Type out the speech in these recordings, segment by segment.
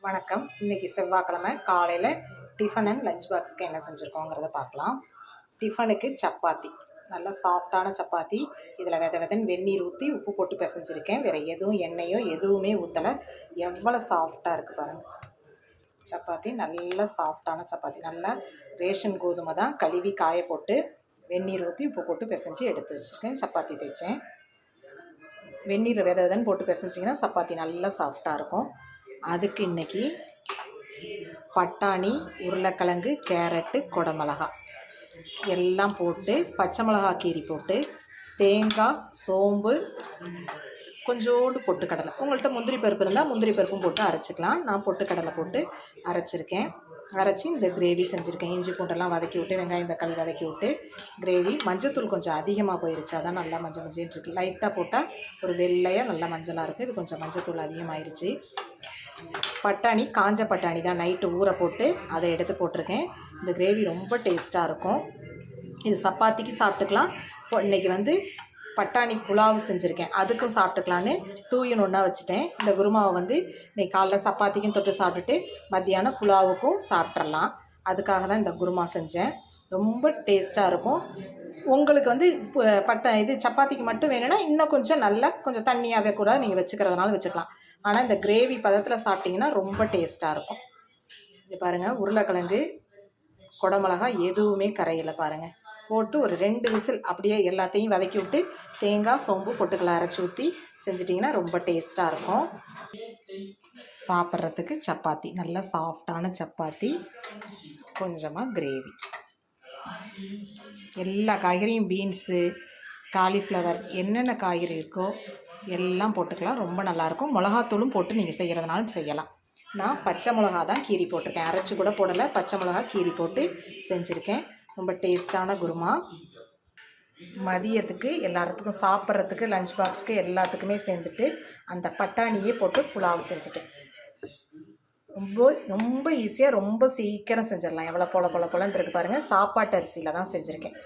வணக்கம். இன்றைக்கி செவ்வாய்க்கிழமை காலையில் டிஃபன் அண்ட் லஞ்ச் பாக்ஸ்க்கு என்ன செஞ்சுருக்கோங்கிறத பார்க்கலாம். டிஃபனுக்கு சப்பாத்தி, நல்லா சாஃப்டான சப்பாத்தி. இதில் வெதன்னு வெந்நீர் ஊற்றி உப்பு போட்டு பிசைஞ்சிருக்கேன். வேறு எதுவும் எண்ணெயோ எதுவுமே ஊற்றலை. எவ்வளோ சாஃப்டாக இருக்குது பாருங்கள். சப்பாத்தி நல்ல சாஃப்டான சப்பாத்தி. நல்லா ரேஷன் கோதுமை தான் கழுவி காய போட்டு வெந்நீர் ஊற்றி உப்பு போட்டு பிசைஞ்சு எடுத்து வச்சுருக்கேன். சப்பாத்தி தேய்ச்சேன். வெந்நீர் வெதன்னு போட்டு பிசைஞ்சிங்கன்னா சப்பாத்தி நல்லா சாஃப்டாக இருக்கும். அதுக்கு இன்றைக்கி பட்டாணி, உருளைக்கிழங்கு, கேரட்டு, குடமிளகா எல்லாம் போட்டு பச்சை மிளகா கீரி போட்டு தேங்காய், சோம்பு, கொஞ்சோண்டு பொட்டுக்கடலை, உங்கள்கிட்ட முந்திரி பருப்பு இருந்தால் முந்திரி பருப்பும் போட்டு அரைச்சிக்கலாம். நான் பொட்டுக்கடலை போட்டு அரைச்சிருக்கேன். அரைச்சி இந்த கிரேவி செஞ்சுருக்கேன். இஞ்சி பூண்டெல்லாம் வதக்கி விட்டு வெங்காயம் தக்காளி வதக்கி விட்டு கிரேவி. மஞ்சத்தூள் கொஞ்சம் அதிகமாக போயிருச்சு, அதான் நல்லா மஞ்சள் மஞ்சள்னு இருக்குது. லைட்டாக போட்டால் ஒரு வெள்ளையாக நல்லா மஞ்சளாக இருக்குது. இது கொஞ்சம் மஞ்சத்தூள் அதிகமாகிருச்சு. பட்டாணி, காஞ்ச பட்டாணி தான் நைட்டு ஊற போட்டு அதை எடுத்து போட்டிருக்கேன். இந்த கிரேவி ரொம்ப டேஸ்ட்டாக இருக்கும். இது சப்பாத்திக்கு சாப்பிட்டுக்கலாம். இப்போ இன்றைக்கி பட்டாணி புலாவு செஞ்சுருக்கேன், அதுக்கும் சாப்பிட்டுக்கலான்னு 2 in 1 வச்சுட்டேன். இந்த குருமாவை இன்றைக்கி காலைல சப்பாத்திக்கும் தொட்டு சாப்பிட்டுட்டு மத்தியானம் புலாவுக்கும் சாப்பிட்றலாம். அதுக்காக தான் இந்த குருமா செஞ்சேன். ரொம்ப டேஸ்ட்டாக இருக்கும். உங்களுக்கு இது சப்பாத்திக்கு மட்டும் வேணும்னா இன்னும் கொஞ்சம் தண்ணியாகவே கூட நீங்கள் வச்சுக்கிறதுனால வச்சுக்கலாம். ஆனால் இந்த கிரேவி பதத்தில் சாப்பிட்டிங்கன்னா ரொம்ப டேஸ்ட்டாக இருக்கும். இது பாருங்கள், உருளைக்கிழங்கு, குடமிளகா எதுவுமே கரையில் பாருங்கள். போட்டு ஒரு 2 விசில் அப்படியே எல்லாத்தையும் வதக்கி விட்டு தேங்காய், சோம்பு, பொட்டுக்கடலை அரைச்சி ஊற்றி செஞ்சிட்டிங்கன்னா ரொம்ப டேஸ்ட்டாக இருக்கும். சாப்பிட்றதுக்கு சப்பாத்தி, நல்லா சாஃப்டான சப்பாத்தி, கொஞ்சமாக கிரேவி. எல்லா காய்கறியும் பீன்ஸு, காலிஃப்ளவர், என்னென்ன காய்கறி இருக்கோ எல்லாம் போட்டுக்கலாம். ரொம்ப நல்லாயிருக்கும். மிளகாத்தூளும் போட்டு நீங்கள் செய்கிறதுனாலும் செய்யலாம். நான் பச்சை மிளகா தான் கீரி போட்டிருக்கேன், அரைச்சி கூட போடலை. பச்சை மிளகா கீரி போட்டு செஞ்சுருக்கேன். ரொம்ப டேஸ்டான குருமா. மதியத்துக்கு எல்லாத்துக்கும் சாப்பிட்றதுக்கு லஞ்ச் பாக்ஸுக்கு எல்லாத்துக்குமே சேர்ந்துட்டு அந்த பட்டாணியே போட்டு புலாவு செஞ்சுட்டேன். ரொம்ப ஈஸியாக ரொம்ப சீக்கிரம் செஞ்சிடலாம். எவ்வளோ பொலன்னு இருக்குது பாருங்கள். சாப்பாட்டு அரிசியில் தான் செஞ்சுருக்கேன்.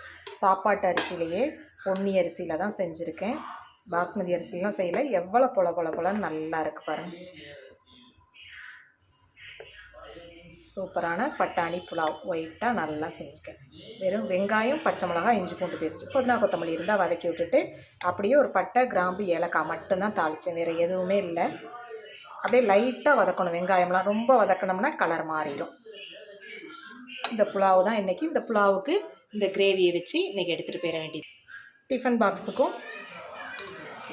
சாப்பாட்டு அரிசியிலையே பொன்னி அரிசியில் தான் செஞ்சுருக்கேன். பாஸ்மதி அரிசிலாம் செய்யலை. எவ்வளோ பொலன்னு நல்லா இருக்குது பாருங்கள். சூப்பரான பட்டாணி புலாவ் ஒயிட்டாக நல்லா செஞ்சுருக்கேன். வெறும் வெங்காயம், பச்சை மிளகாய், இஞ்சி பூண்டு பேஸ்ட்டு, புதினா கொத்தமல்லி இருந்தால் வதக்கி விட்டுட்டு அப்படியே ஒரு பட்டை, கிராம்பு, ஏலக்காய் மட்டும்தான் தாளித்தேன். வேறு எதுவுமே இல்லை. அப்படியே லைட்டாக வதக்கணும். வெங்காயம்லாம் ரொம்ப வதக்கணும்னா கலர் மாறிடும். இந்த புலாவு தான் இன்றைக்கி. இந்த புலாவுக்கு இந்த கிரேவியை வச்சு இன்றைக்கி எடுத்துகிட்டு போயிட வேண்டியது. டிஃபன் பாக்ஸுக்கும்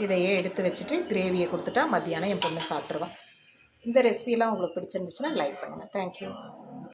இதையே எடுத்து வச்சுட்டு கிரேவியை கொடுத்துட்டா மத்தியானம் என் பொண்ணு சாப்பிட்ருவான். இந்த ரெசிபியெல்லாம் உங்களுக்கு பிடிச்சிருந்துச்சுன்னா லைக் பண்ணுங்கள். தேங்க்யூ.